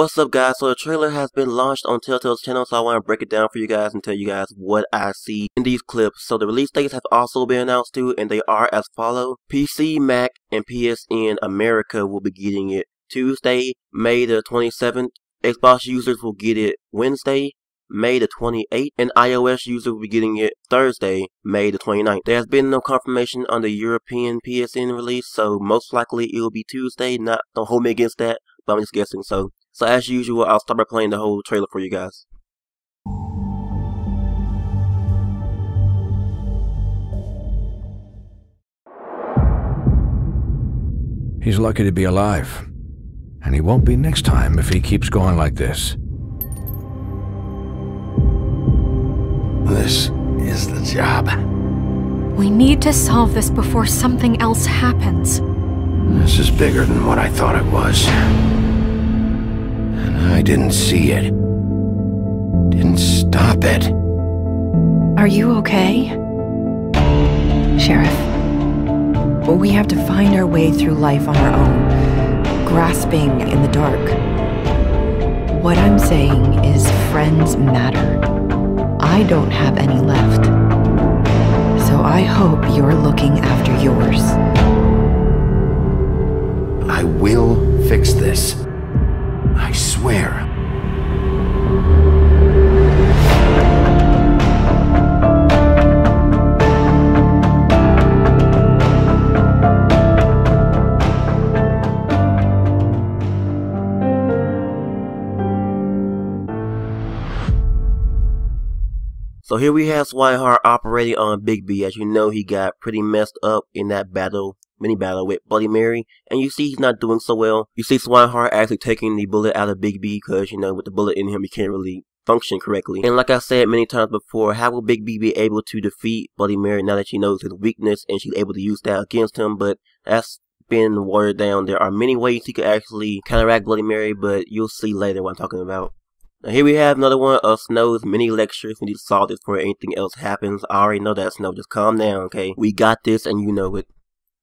What's up guys, so the trailer has been launched on Telltale's channel, so I want to break it down for you guys and tell you guys what I see in these clips. So the release dates have also been announced too, and they are as follow. PC, Mac, and PSN America will be getting it Tuesday, May the 27th. Xbox users will get it Wednesday, May the 28th, and iOS users will be getting it Thursday, May the 29th. There has been no confirmation on the European PSN release, so most likely it will be Tuesday. Don't hold me against that, but I'm just guessing. So as usual, I'll start by playing the whole trailer for you guys. He's lucky to be alive, and he won't be next time if he keeps going like this. This is the job. We need to solve this before something else happens. This is bigger than what I thought it was. And I didn't see it. Didn't stop it. Are you okay? Sheriff, we have to find our way through life on our own, grasping in the dark. What I'm saying is friends matter. I don't have any left. So I hope you're looking after yours. I will fix this. I swear. So here we have Swinehart operating on Big B. As you know, he got pretty messed up in that mini battle with Bloody Mary, and you see he's not doing so well. You see Swinehart actually taking the bullet out of Big B because, you know, with the bullet in him, he can't really function correctly. And like I said many times before, how will Big B be able to defeat Bloody Mary now that she knows his weakness and she's able to use that against him? But that's been watered down. There are many ways he could actually counteract Bloody Mary, but you'll see later what I'm talking about. Now here we have another one of Snow's mini lectures. We need to solve this before anything else happens. I already know that, Snow. Just calm down, okay? We got this and you know it.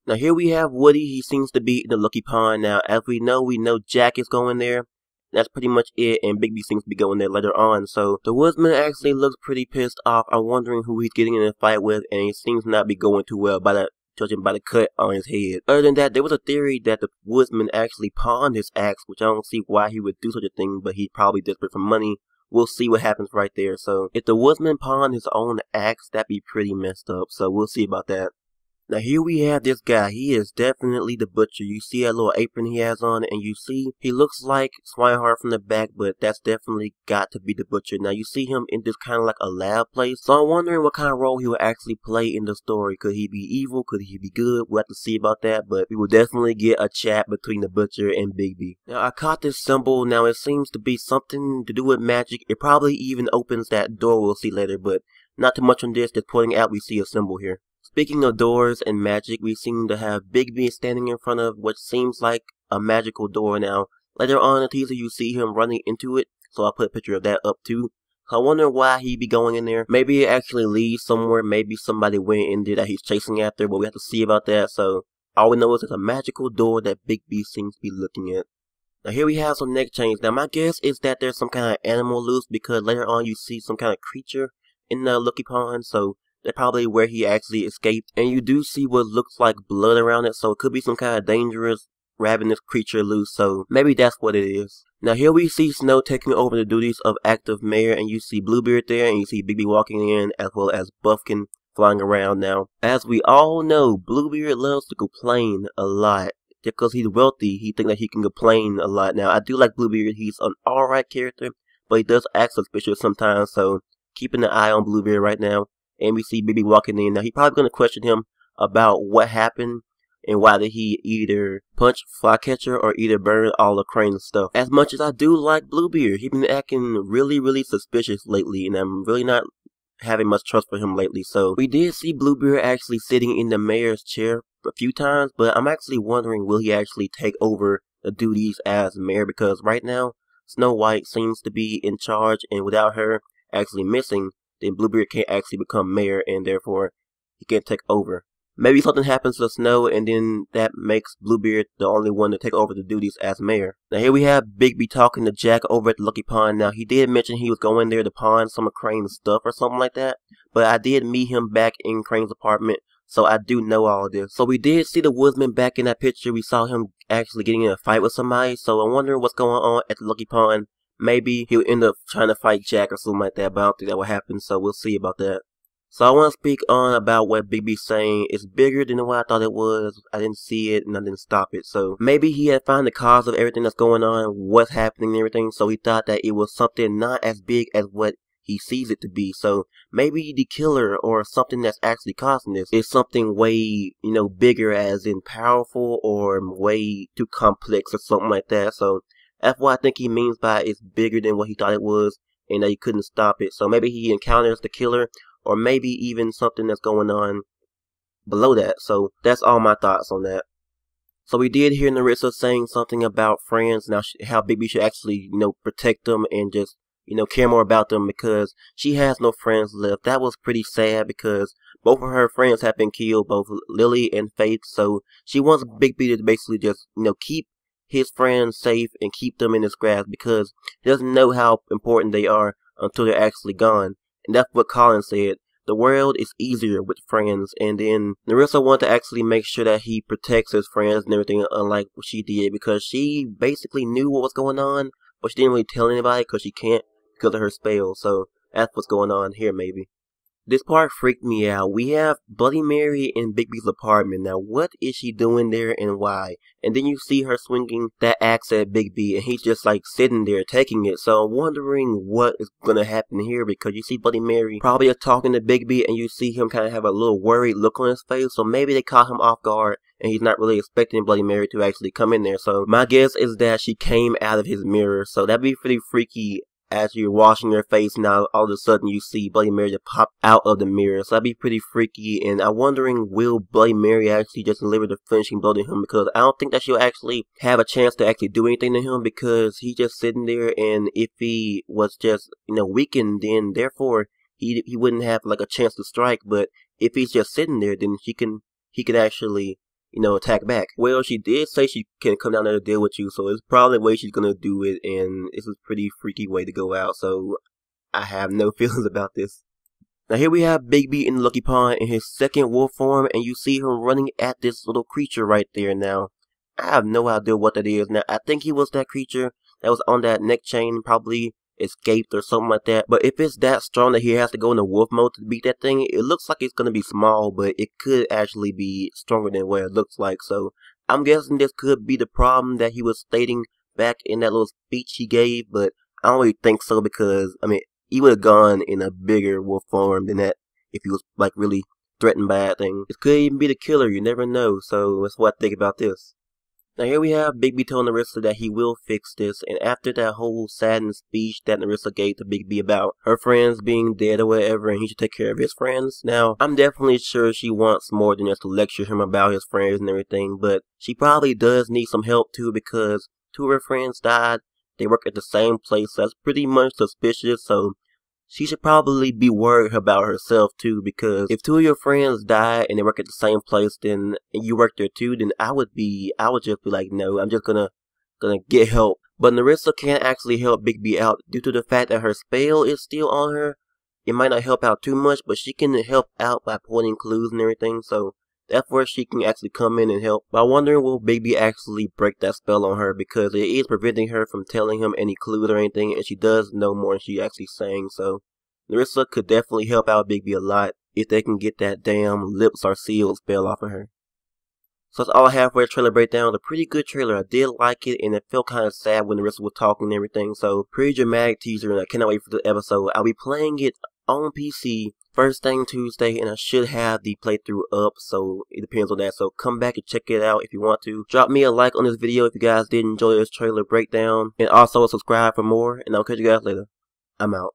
Now here we have Woody. He seems to be in the Lucky Pond. Now as we know Jack is going there. That's pretty much it, and Big B seems to be going there later on. So the woodsman actually looks pretty pissed off. I'm wondering who he's getting in a fight with, and he seems not be going too well judging by the cut on his head. Other than that, there was a theory that the woodsman actually pawned his axe, which I don't see why he would do such a thing, but he's probably desperate for money. We'll see what happens right there. So if the woodsman pawned his own axe, that'd be pretty messed up. So we'll see about that. Now here we have this guy. He is definitely the butcher. You see that little apron he has on, and you see he looks like Swinehart from the back, but that's definitely got to be the butcher. Now you see him in this kind of like a lab place. So I'm wondering what kind of role he will actually play in the story. Could he be evil? Could he be good? We'll have to see about that, but we will definitely get a chat between the butcher and Big B. Now I caught this symbol. Now it seems to be something to do with magic. It probably even opens that door we'll see later, but not too much on this. Just pointing out we see a symbol here. Speaking of doors and magic, we seem to have Big B standing in front of what seems like a magical door. Now, later on in the teaser, you see him running into it, so I'll put a picture of that up too. So I wonder why he'd be going in there. Maybe it actually leads somewhere. Maybe somebody went in there that he's chasing after, but we have to see about that. So all we know is it's a magical door that Big B seems to be looking at. Now here we have some neck chains. Now my guess is that there's some kind of animal loose, because later on you see some kind of creature in the Lucky Pond, so that's probably where he actually escaped. And you do see what looks like blood around it, so it could be some kind of dangerous ravenous creature loose, so maybe that's what it is. Now here we see Snow taking over the duties of active mayor, and you see Bluebeard there, and you see Big B walking in, as well as Buffkin flying around. Now, as we all know, Bluebeard loves to complain a lot. Just because he's wealthy, he thinks that he can complain a lot. Now, I do like Bluebeard. He's an alright character, but he does act suspicious sometimes, so keeping an eye on Bluebeard right now. And we see Big B walking in. Now, he's probably going to question him about what happened and why did he either punch Flycatcher or either burn all the Crane's stuff. As much as I do like Bluebeard, he's been acting really suspicious lately, and I'm really not having much trust for him lately. So we did see Bluebeard actually sitting in the mayor's chair a few times, but I'm actually wondering, will he actually take over the duties as mayor? Because right now Snow White seems to be in charge, and without her actually missing, then Bluebeard can't actually become mayor, and therefore he can't take over. Maybe something happens to Snow, and then that makes Bluebeard the only one to take over the duties as mayor. Now here we have Bigby talking to Jack over at the Lucky Pond. Now he did mention he was going there to pawn some of Crane's stuff or something like that, but I did meet him back in Crane's apartment, so I do know all of this. So we did see the woodsman back in that picture. We saw him actually getting in a fight with somebody, so I'm wondering what's going on at the Lucky Pond. Maybe he'll end up trying to fight Jack or something like that, but I don't think that will happen, so we'll see about that. So I want to speak on about what Bigby's saying. It's bigger than what I thought it was. I didn't see it and I didn't stop it. So maybe he had found the cause of everything that's going on, what's happening and everything. So he thought that it was something not as big as what he sees it to be. So maybe the killer or something that's actually causing this is something way, bigger, as in powerful, or way too complex or something like that. So that's what I think he means by it's bigger than what he thought it was and that he couldn't stop it. So maybe he encounters the killer, or maybe even something that's going on below that. So that's all my thoughts on that. So we did hear Narissa saying something about friends, now how Bigby should actually, protect them and just, care more about them because she has no friends left. That was pretty sad because both of her friends have been killed, both Lily and Faith. So she wants Bigby to basically just, keep his friends safe and keep them in his grasp because he doesn't know how important they are until they're actually gone. And that's what Colin said. The world is easier with friends. And then Narissa wanted to actually make sure that he protects his friends and everything, unlike what she did, because she basically knew what was going on, but she didn't really tell anybody because she can't because of her spell. So that's what's going on here, maybe. This part freaked me out. We have Bloody Mary in Bigby's apartment. Now, what is she doing there and why? And then you see her swinging that axe at Bigby, and he's just like sitting there taking it. So I'm wondering what is gonna happen here, because you see Bloody Mary probably talking to Bigby, and you see him kind of have a little worried look on his face. So maybe they caught him off guard, and he's not really expecting Bloody Mary to actually come in there. So my guess is that she came out of his mirror. So that'd be pretty freaky. As you're washing your face, now all of a sudden you see Bloody Mary just pop out of the mirror. So that'd be pretty freaky. And I'm wondering, will Bloody Mary actually just deliver the finishing blow to him? Because I don't think that she'll actually have a chance to actually do anything to him, because he's just sitting there, and if he was just, weakened, then therefore he wouldn't have like a chance to strike. But if he's just sitting there, then he can actually, attack back. Well, she did say she can come down there to deal with you, so it's probably the way she's gonna do it, and it's a pretty freaky way to go out, so I have no feelings about this. Now here we have Bigby in the Lucky Pond in his second wolf form, and you see him running at this little creature right there. Now, I have no idea what that is. Now, I think he was that creature that was on that neck chain, probably escaped or something like that. But if it's that strong that he has to go into wolf mode to beat that thing, it looks like it's going to be small, but it could actually be stronger than what it looks like. So I'm guessing this could be the problem that he was stating back in that little speech he gave, but I don't really think so, because he would have gone in a bigger wolf form than that if he was like really threatened by that thing. It could even be the killer, you never know. So that's what I think about this. Now here we have Bigby telling Narissa that he will fix this, and after that whole saddened speech that Narissa gave to Bigby about her friends being dead or whatever, and he should take care of his friends. Now, I'm definitely sure she wants more than just to lecture him about his friends and everything, but she probably does need some help too, because two of her friends died. They work at the same place, so that's pretty much suspicious. So she should probably be worried about herself too, because if two of your friends die and they work at the same place, then and you work there too, then I would just be like, no, I'm just gonna get help. But Narissa can't actually help Bigby out due to the fact that her spell is still on her. It might not help out too much, but she can help out by pointing clues and everything. So that's where she can actually come in and help. But I'm wondering, will Bigby actually break that spell on her, because it is preventing her from telling him any clues or anything, and she does know more than she actually saying. So Narissa could definitely help out Bigby a lot if they can get that damn lips are sealed spell off of her. So that's all I have for a trailer breakdown. A pretty good trailer. I did like it, and it felt kind of sad when Narissa was talking and everything. So pretty dramatic teaser, and I cannot wait for the episode. I'll be playing it on PC first thing Tuesday, and I should have the playthrough up, so it depends on that. So come back and check it out if you want to. Drop me a like on this video if you guys did enjoy this trailer breakdown, and also subscribe for more, and I'll catch you guys later. I'm out.